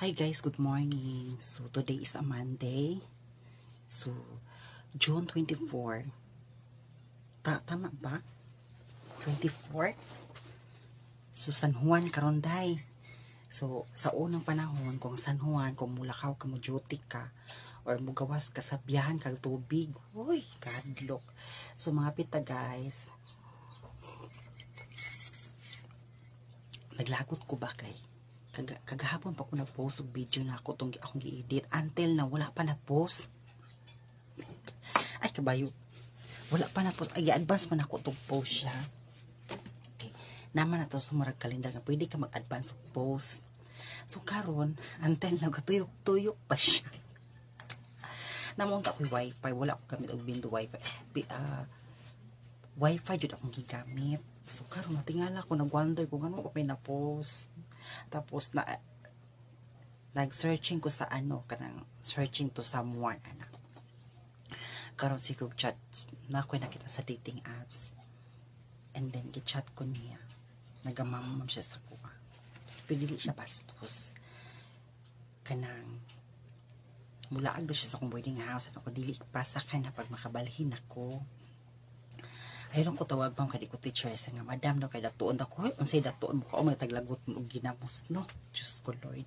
Hi guys, good morning. So today is a Monday. So June 24. Tama ba? 24? So San Juan karonday. So sa unang panahon kung San Juan, kung mulakaw ka mo duty ka or mugawas ka sa biyahan kag tubig. Uy, kadlok. So mga pita guys. Naglagot ko ba kay? Kagahapon pa ko nag-post og video na ako tong akong gi-edit until na wala pa na-post. Ay kabayo. Wala pa na-post. Ay advance man ako tong post siya. Okay. Naman na to sumarag kalendar nga pwede ka mag-advance og post. So karon until na gatuyok-tuyok pa siya. Namunta ko wifi, wala ko gamit og Bindo wifi. Wifi jud akong gigamit. So karon natingala ko nag-wonder kung ano pa may na-post. Tapos na nag-searching ko sa kanang searching to someone anak. Karon si kog chat na ako nakita sa dating apps. And then gi-chat ko niya. Nagamamam siya sa kuha. Pili siya bastos. Kanang mulaag do siya sa akong boarding house. Ano ko dili pasa ka na pag makabalhin ako. Ayun ko tawag bang kadi ko teacher sa nga madam daw kay datuon ako unsay datuon mo ko may taglagot og ginamos no Diyos ko Lord.